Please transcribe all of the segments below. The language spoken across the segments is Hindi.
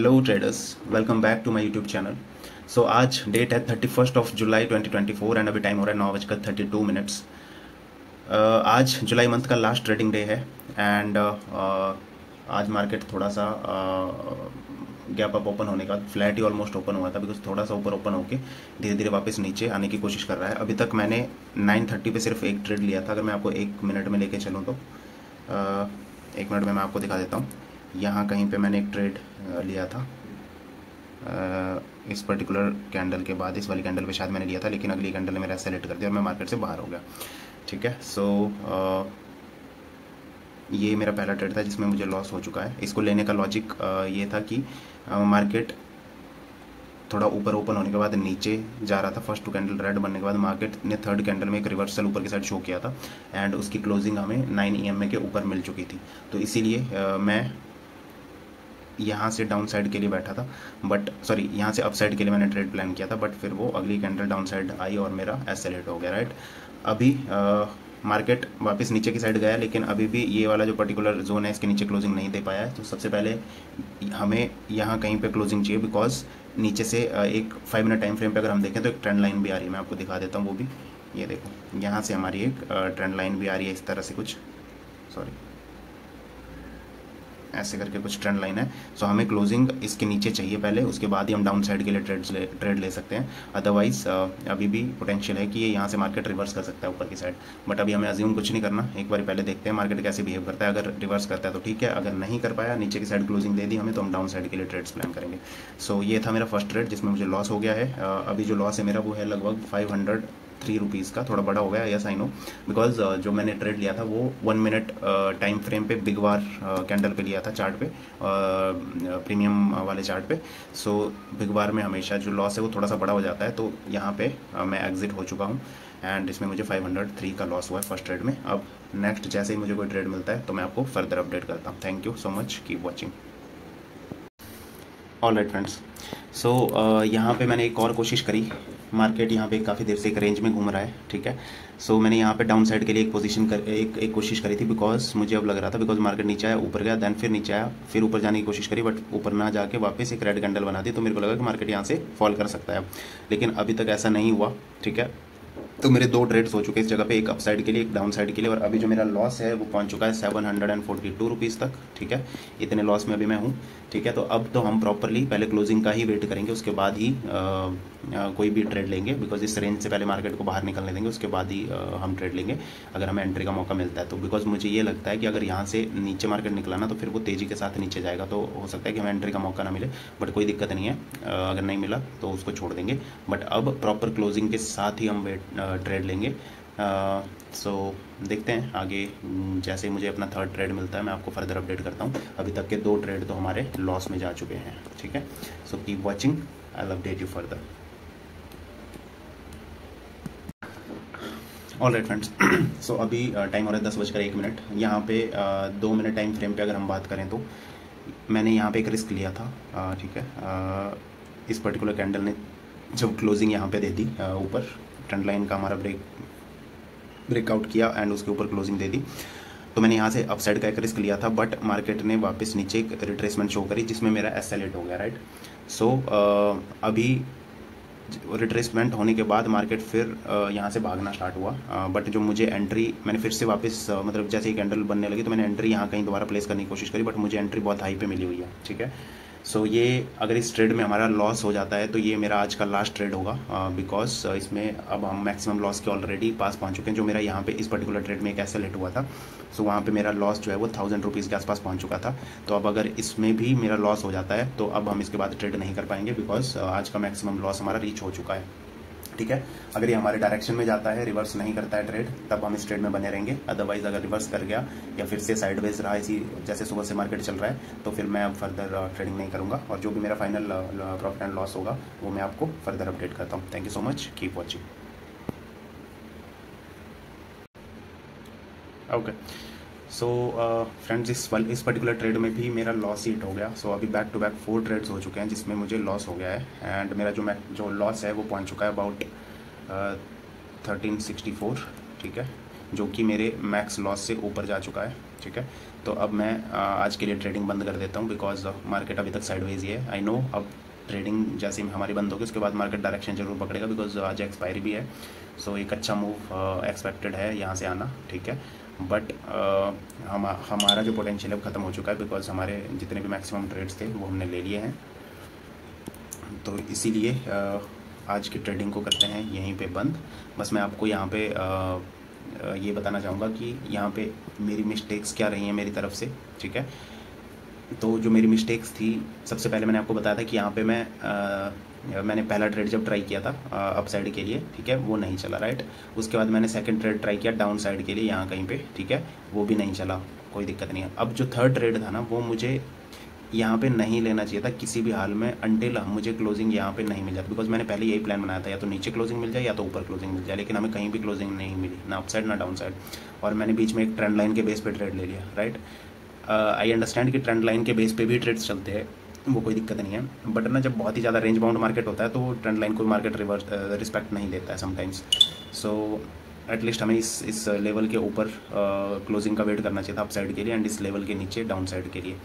Hello traders, welcome back to my YouTube channel. So आज डेट है 31 जुलाई 2024 एंड अभी टाइम हो रहा है 9:32। आज जुलाई मंथ का लास्ट ट्रेडिंग डे है एंड आज मार्केट थोड़ा सा गैप अप ओपन होने का फ्लैट ही ऑलमोस्ट ओपन हुआ था, बिकॉज थोड़ा सा ऊपर ओपन होके धीरे धीरे वापस नीचे आने की कोशिश कर रहा है। अभी तक मैंने 9:30 पे सिर्फ एक ट्रेड लिया था। अगर मैं आपको 1 मिनट में लेके चलूँ तो 1 मिनट में मैं आपको दिखा देता हूँ। यहाँ कहीं पे मैंने एक ट्रेड लिया था इस पर्टिकुलर कैंडल के बाद, इस वाली कैंडल पे शायद मैंने लिया था, लेकिन अगली कैंडल ने मेरा सेलेक्ट कर दिया और मैं मार्केट से बाहर हो गया। ठीक है, सो ये मेरा पहला ट्रेड था जिसमें मुझे लॉस हो चुका है। इसको लेने का लॉजिक ये था कि मार्केट थोड़ा ऊपर ओपन होने के बाद नीचे जा रहा था। फर्स्ट 2 कैंडल रेड बनने के बाद मार्केट ने थर्ड कैंडल में एक रिवर्सल ऊपर की साइड शो किया था एंड उसकी क्लोजिंग हमें 9 EMA के ऊपर मिल चुकी थी। तो इसीलिए मैं यहाँ से डाउन साइड के लिए बैठा था, बट सॉरी यहाँ से अप साइड के लिए मैंने ट्रेड प्लान किया था, बट फिर वो अगली कैंडल डाउन साइड आई और मेरा एसेलेट हो गया। राइट, अभी मार्केट वापस नीचे की साइड गया, लेकिन अभी भी ये वाला जो पर्टिकुलर जोन है इसके नीचे क्लोजिंग नहीं दे पाया है। तो सबसे पहले हमें यहाँ कहीं पे क्लोजिंग चाहिए, बिकॉज नीचे से एक 5 मिनट टाइम फ्रेम पे अगर हम देखें तो एक ट्रेंड लाइन भी आ रही है। मैं आपको दिखा देता हूँ वो भी। ये देखो, यहाँ से हमारी एक ट्रेंड लाइन भी आ रही है इस तरह से कुछ, सॉरी ऐसे करके कुछ ट्रेंड लाइन है। सो हमें क्लोजिंग इसके नीचे चाहिए पहले, उसके बाद ही हम डाउन साइड के लिए ट्रेड ले सकते हैं। अदरवाइज अभी भी पोटेंशियल है कि ये यहाँ से मार्केट रिवर्स कर सकता है ऊपर की साइड, बट अभी हमें अज्यूम कुछ नहीं करना। एक बार पहले देखते हैं मार्केट कैसे बिहेव करता है। अगर रिवर्स करता है तो ठीक है, अगर नहीं कर पाया, नीचे की साइड क्लोजिंग दे दी हमें, तो हम डाउन साइड के लिए ट्रेड्स प्लान करेंगे। सो ये था मेरा फर्स्ट ट्रेड जिसमें मुझे लॉस हो गया है। अभी जो लॉस है मेरा वो है लगभग 503 रुपीज़ का। थोड़ा बड़ा हो गया, यस आई नो, बिकॉज जो मैंने ट्रेड लिया था वो 1 मिनट टाइम फ्रेम पे बिग वार कैंडल पे लिया था, चार्ट पे, प्रीमियम वाले चार्ट पे। सो बिग बार में हमेशा जो लॉस है वो थोड़ा सा बड़ा हो जाता है। तो यहाँ पे मैं एग्जिट हो चुका हूँ एंड इसमें मुझे 503 का लॉस हुआ है फर्स्ट ट्रेड में। अब नेक्स्ट जैसे ही मुझे कोई ट्रेड मिलता है तो मैं आपको फर्दर अपडेट करता हूँ। Thank you so much, keep watching. All right friends, so यहाँ पे मैंने एक और कोशिश करी। मार्केट यहाँ पे काफ़ी देर से एक रेंज में घूम रहा है, ठीक है। सो मैंने यहाँ पे डाउन साइड के लिए एक कोशिश करी थी, बिकॉज मुझे अब लग रहा था, बिकॉज मार्केट नीचे आया, ऊपर गया, देन फिर नीचे आया, फिर ऊपर जाने की कोशिश करी, बट ऊपर ना जाके वापस एक रेड कैंडल बना दी। तो मेरे को लगा कि मार्केट यहाँ से फॉल कर सकता है, लेकिन अभी तक ऐसा नहीं हुआ, ठीक है। तो मेरे 2 ट्रेड्स हो चुके हैं इस जगह पे, एक अप साइड के लिए, एक डाउन साइड के लिए, और अभी जो मेरा लॉस है वो पहुंच चुका है 742 रुपीज़ तक, ठीक है। इतने लॉस में अभी मैं हूँ, ठीक है। तो अब तो हम प्रॉपरली पहले क्लोजिंग का ही वेट करेंगे, उसके बाद ही कोई भी ट्रेड लेंगे, बिकॉज इस रेंज से पहले मार्केट को बाहर निकलने देंगे, उसके बाद ही हम ट्रेड लेंगे अगर हमें एंट्री का मौका मिलता है तो। बिकॉज मुझे ये लगता है कि अगर यहाँ से नीचे मार्केट निकला ना तो फिर वो तेज़ी के साथ नीचे जाएगा, तो हो सकता है कि हमें एंट्री का मौका ना मिले, बट कोई दिक्कत नहीं है, अगर नहीं मिला तो उसको छोड़ देंगे। बट अब प्रॉपर क्लोजिंग के साथ ही हम ट्रेड लेंगे। सो देखते हैं आगे, जैसे मुझे अपना थर्ड ट्रेड मिलता है मैं आपको फर्दर अपडेट करता हूँ। अभी तक के 2 ट्रेड तो हमारे लॉस में जा चुके हैं, ठीक है। So keep watching, I will update you further. All right friends, so अभी टाइम हो रहा है 10:01। यहाँ पे 2 मिनट टाइम फ्रेम पे अगर हम बात करें तो मैंने यहाँ पे एक रिस्क लिया था, ठीक है। इस पर्टिकुलर कैंडल ने जब क्लोजिंग यहाँ पे दे दी, ऊपर ट्रेंड लाइन का हमारा ब्रेकआउट किया एंड उसके ऊपर क्लोजिंग दे दी, तो मैंने यहाँ से अप साइड का एक रिस्क लिया था, बट मार्केट ने वापस नीचे एक रिट्रेसमेंट शो करी जिसमें मेरा एसेलेट हो गया। राइट, सो अभी रिट्रेसमेंट होने के बाद मार्केट फिर यहाँ से भागना स्टार्ट हुआ, बट जो मुझे एंट्री मैंने फिर से वापस मतलब जैसे ही कैंडल बनने लगी तो मैंने एंट्री यहाँ कहीं दोबारा प्लेस करने की कोशिश करी, बट मुझे एंट्री बहुत हाई पे मिली हुई है, ठीक है। सो ये अगर इस ट्रेड में हमारा लॉस हो जाता है तो ये मेरा आज का लास्ट ट्रेड होगा, बिकॉज इसमें अब हम मैक्सिमम लॉस के ऑलरेडी पास पहुंच चुके हैं। जो मेरा यहाँ पे इस पर्टिकुलर ट्रेड में एक एसेलेट हुआ था, सो वहाँ पे मेरा लॉस जो है वो 1000 रुपीज़ के आसपास पहुँच चुका था। तो अब अगर इसमें भी मेरा लॉस हो जाता है तो अब हम इसके बाद ट्रेड नहीं कर पाएंगे, बिकॉज आज का मैक्सिमम लॉस हमारा रीच हो चुका है, ठीक है। अगर ये हमारे डायरेक्शन में जाता है, रिवर्स नहीं करता है ट्रेड, तब हम इस ट्रेड में बने रहेंगे। अदरवाइज अगर रिवर्स कर गया या फिर से साइडवेज रहा इसी जैसे सुबह से मार्केट चल रहा है तो फिर मैं अब फर्दर ट्रेडिंग नहीं करूंगा, और जो भी मेरा फाइनल प्रॉफिट एंड लॉस होगा वो मैं आपको फर्दर अपडेट करता हूँ। Thank you so much, keep watching. Okay, so friends, इस पर्टिकुलर ट्रेड में भी मेरा लॉस हिट हो गया। सो अभी बैक टू बैक 4 ट्रेड्स हो चुके हैं जिसमें मुझे लॉस हो गया है, एंड मेरा जो लॉस है वो पहुंच चुका है अबाउट 1364, ठीक है। जो कि मेरे मैक्स लॉस से ऊपर जा चुका है, ठीक है। तो अब मैं आज के लिए ट्रेडिंग बंद कर देता हूँ, बिकॉज मार्केट अभी तक साइडवेज ही है। आई नो अब ट्रेडिंग जैसे हमारी बंद होगी उसके बाद मार्केट डायरेक्शन जरूर पकड़ेगा, बिकॉज आज एक्सपायरी भी है। सो एक अच्छा मूव एक्सपेक्टेड है यहाँ से आना, ठीक है। बट हमारा जो पोटेंशियल है ख़त्म हो चुका है, बिकॉज हमारे जितने भी मैक्सिमम ट्रेड्स थे वो हमने ले लिए हैं। तो इसीलिए आज की ट्रेडिंग को करते हैं यहीं पे बंद। बस मैं आपको यहाँ पे ये बताना चाहूँगा कि यहाँ पे मेरी मिस्टेक्स क्या रही हैं मेरी तरफ से, ठीक है। तो जो मेरी मिस्टेक्स थी, सबसे पहले मैंने आपको बताया था कि यहाँ पे मैंने पहला ट्रेड जब ट्राई किया था अप साइड के लिए, ठीक है, वो नहीं चला, राइट। उसके बाद मैंने सेकंड ट्रेड ट्राई किया डाउन साइड के लिए यहाँ कहीं पे, ठीक है, वो भी नहीं चला, कोई दिक्कत नहीं है। अब जो थर्ड ट्रेड था ना, वो मुझे यहाँ पे नहीं लेना चाहिए था किसी भी हाल में, अनटिल मुझे क्लोजिंग यहाँ पे नहीं मिल जाती, बिकॉज मैंने पहले यही प्लान बनाया था, या तो नीचे क्लोजिंग मिल जाए या तो ऊपर क्लोजिंग मिल जाए, लेकिन हमें कहीं भी क्लोजिंग नहीं मिली, ना अप साइड ना डाउन साइड। और मैंने बीच में एक ट्रेंड लाइन के बेस पे ट्रेड ले लिया, राइट। आई अंडरस्टैंड कि ट्रेंड लाइन के बेस पे भी ट्रेड्स चलते हैं, वो कोई दिक्कत नहीं है, बट ना जब बहुत ही ज़्यादा रेंज बाउंड मार्केट होता है तो ट्रेंड लाइन को मार्केट रिस्पेक्ट नहीं देता है समटाइम्स। सो एटलीस्ट हमें इस लेवल के ऊपर क्लोजिंग का वेट करना चाहिए था अप साइड के लिए, एंड इस लेवल के नीचे डाउन साइड के लिए,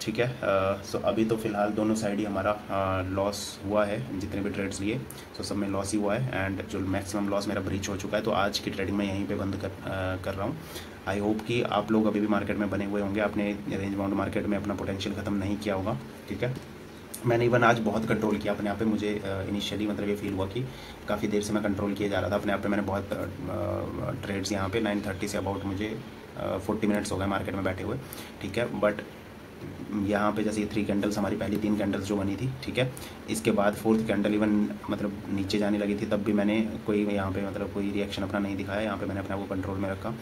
ठीक है। सो अभी तो फ़िलहाल दोनों साइड ही हमारा लॉस हुआ है, जितने भी ट्रेड्स लिए सो सब में लॉस ही हुआ है, एंड जो मैक्सिमम लॉस मेरा ब्रीच हो चुका है। तो आज की ट्रेडिंग मैं यहीं पे बंद कर रहा हूँ। आई होप कि आप लोग अभी भी मार्केट में बने हुए होंगे, आपने रेंज बाउंड मार्केट में अपना पोटेंशियल ख़त्म नहीं किया होगा, ठीक है। मैंने इवन आज बहुत कंट्रोल किया अपने आप पे। मुझे इनिशियली मतलब ये फील हुआ कि काफ़ी देर से मैं कंट्रोल किए जा रहा था अपने आप पे। मैंने बहुत ट्रेड्स यहाँ पे 9:30 से अबाउट मुझे 40 मिनट्स हो गए मार्केट में बैठे हुए, ठीक है। बट यहाँ पे जैसे ये 3 कैंडल्स, हमारी पहली 3 कैंडल्स जो बनी थी, ठीक है, इसके बाद 4th कैंडल इवन मतलब नीचे जाने लगी थी, तब भी मैंने कोई यहाँ पे मतलब कोई रिएक्शन अपना नहीं दिखाया। यहाँ पे मैंने अपने आप को कंट्रोल में रखा।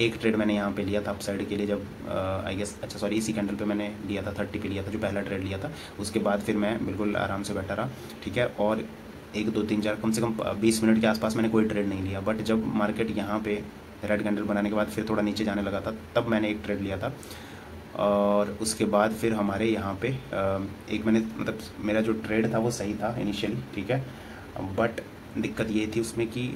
एक ट्रेड मैंने यहाँ पे लिया था अप साइड के लिए, जब आई गेस अच्छा सॉरी इसी कैंडल पे मैंने लिया था 30 पे लिया था, जो पहला ट्रेड लिया था। उसके बाद फिर मैं बिल्कुल आराम से बैठा रहा, ठीक है। और 1 2 3 4 कम से कम 20 मिनट के आसपास मैंने कोई ट्रेड नहीं लिया। बट जब मार्केट यहाँ पे रेड कैंडल बनाने के बाद फिर थोड़ा नीचे जाने लगा था, तब मैंने एक ट्रेड लिया था। और उसके बाद फिर हमारे यहाँ पे एक मैंने मतलब मेरा जो ट्रेड था वो सही था इनिशियली, ठीक है। बट दिक्कत ये थी उसमें कि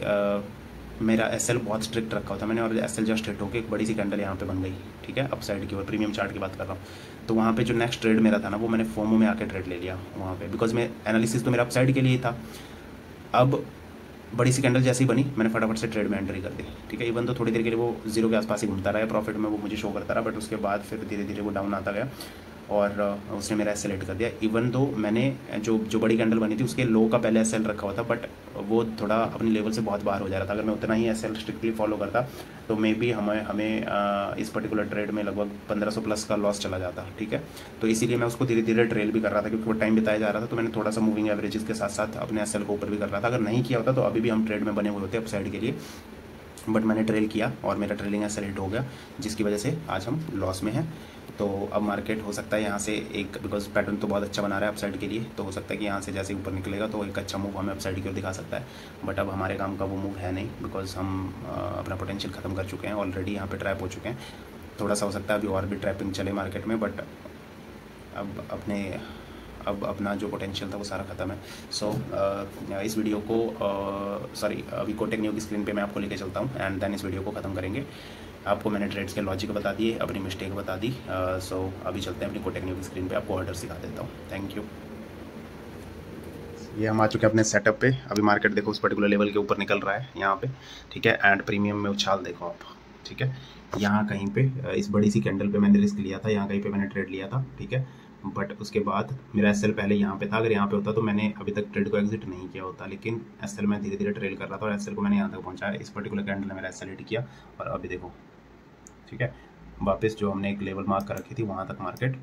मेरा एसएल बहुत स्ट्रिक्ट रखा हुआ था मैंने, और एसएल जस्ट हिट होकर एक बड़ी सी कैंडल यहाँ पे बन गई, ठीक है, अप साइड की और प्रीमियम चार्ट की बात कर रहा हूँ। तो वहाँ पे जो नेक्स्ट ट्रेड मेरा था ना, वो मैंने फोमो में आके ट्रेड ले लिया वहाँ पे, बिकॉज मैं एनालिसिस तो मेरा अप साइड के लिए ही था। अब बड़ी सी कैंडल जैसी बनी, मैंने फटाफट से ट्रेड में एंट्री कर दी, ठीक है। इवन तो थोड़ी देर के लिए वो 0 के आसपास ही घूमता रहा है, प्रॉफिट में वो मुझे शो करता रहा, बट उसके बाद फिर धीरे धीरे वो डाउन आता गया और उसने मेरा एसएल हिट कर दिया। इवन दो मैंने जो बड़ी कैंडल बनी थी उसके लो का पहले एसएल रखा हुआ था, बट वो थोड़ा अपनी लेवल से बहुत बाहर हो जा रहा था। अगर मैं उतना ही एसएल स्ट्रिक्टली फॉलो करता तो मे बी हमें इस पर्टिकुलर ट्रेड में लगभग 1500 प्लस का लॉस चला जाता, ठीक है। तो इसीलिए मैं उसको धीरे धीरे ट्रेल भी कर रहा था, क्योंकि वो टाइम बिताया जा रहा था। तो मैंने थोड़ा सा मूविंग एवरेजेस के साथ साथ अपने एसएल को ऊपर भी कर रहा था। अगर नहीं किया होता तो अभी भी हम ट्रेड में बने हुए होते अप साइड के लिए, बट मैंने ट्रेल किया और मेरा ट्रेलिंग एसएल हिट हो गया, जिसकी वजह से आज हम लॉस में हैं। तो अब मार्केट हो सकता है यहाँ से एक, बिकॉज पैटर्न तो बहुत अच्छा बना रहा है अपसाइड के लिए, तो हो सकता है कि यहाँ से जैसे ऊपर निकलेगा तो एक अच्छा मूव हमें अपसाइड की ओर दिखा सकता है। बट अब हमारे काम का वो मूव है नहीं, बिकॉज हम अपना पोटेंशियल ख़त्म कर चुके हैं ऑलरेडी, यहाँ पे ट्रैप हो चुके हैं। थोड़ा सा हो सकता है अभी और भी ट्रैपिंग चले मार्केट में, बट अब अपना जो पोटेंशियल था वो सारा ख़त्म है। सो इस वीडियो को सॉरी अभी कोटेक न्यू की स्क्रीन पे मैं आपको लेके चलता हूँ, एंड देन इस वीडियो को ख़त्म करेंगे। आपको मैंने ट्रेड्स के लॉजिक बता दिए, अपनी मिस्टेक बता दी। सो अभी चलते हैं अपनी कोटेक न्यू की स्क्रीन पे, आपको ऑर्डर सिखा देता हूँ। Thank you. ये हम आ चुके हैं अपने सेटअप पे। अभी मार्केट देखो उस पर्टिकुलर लेवल के ऊपर निकल रहा है यहाँ पे, ठीक है। एंड प्रीमियम में उछाल देखो आप, ठीक है। यहाँ कहीं पे इस बड़ी सी कैंडल पे मैंने रिस्क लिया था, यहाँ कहीं पे मैंने ट्रेड लिया था, ठीक है। बट उसके बाद मेरा एसएल पहले यहाँ पे था। अगर यहाँ पे होता तो मैंने अभी तक ट्रेड को एग्जिट नहीं किया होता, लेकिन एसएल मैं धीरे धीरे ट्रेल कर रहा था और एसएल को मैंने यहाँ तक पहुँचाया। इस पर्टिकुलर कैंडल ने मेरा एसएल हिट किया और अभी देखो, ठीक है, वापस जो हमने एक लेवल मार्क कर रखी थी वहाँ तक मार्केट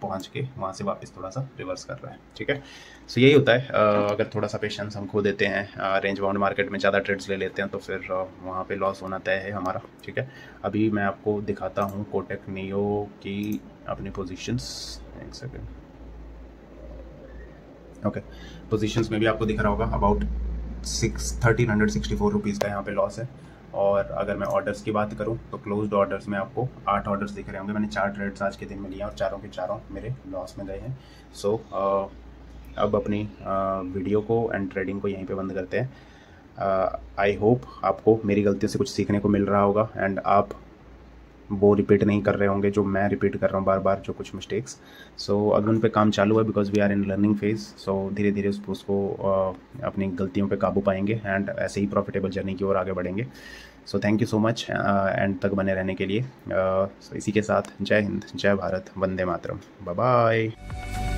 पहुँच के वहाँ से वापस थोड़ा सा रिवर्स कर रहा है, ठीक है। सो यही होता है, अगर थोड़ा सा पेशेंस हम खो देते हैं, रेंज बाउंड मार्केट में ज़्यादा ट्रेड्स ले लेते हैं तो फिर वहाँ पे लॉस होना तय है हमारा, ठीक है। अभी मैं आपको दिखाता हूँ कोटेक नियो की अपनी पोजीशंस। एक सेकेंड, ओके। पोजीशंस में भी आपको दिख रहा होगा अबाउट 1364 रुपीज़ का यहाँ पे लॉस है। और अगर मैं ऑर्डर्स की बात करूं तो क्लोज्ड ऑर्डर्स में आपको 8 ऑर्डर्स दिख रहे होंगे। मैंने 4 ट्रेड्स आज के दिन में लिए और चारों के चारों मेरे लॉस में गए हैं। सो अब अपनी वीडियो को एंड ट्रेडिंग को यहीं पे बंद करते हैं। आई होप आपको मेरी गलतियों से कुछ सीखने को मिल रहा होगा एंड आप वो रिपीट नहीं कर रहे होंगे जो मैं रिपीट कर रहा हूँ बार बार, जो कुछ मिस्टेक्स। सो अभी उन पे काम चालू है because we are in learning phase. So धीरे धीरे उसको अपनी गलतियों पे काबू पाएंगे एंड ऐसे ही प्रॉफिटेबल जर्नी की ओर आगे बढ़ेंगे। So thank you so much and तक बने रहने के लिए। इसी के साथ जय हिंद, जय भारत, वंदे मातरम, बाय बाय।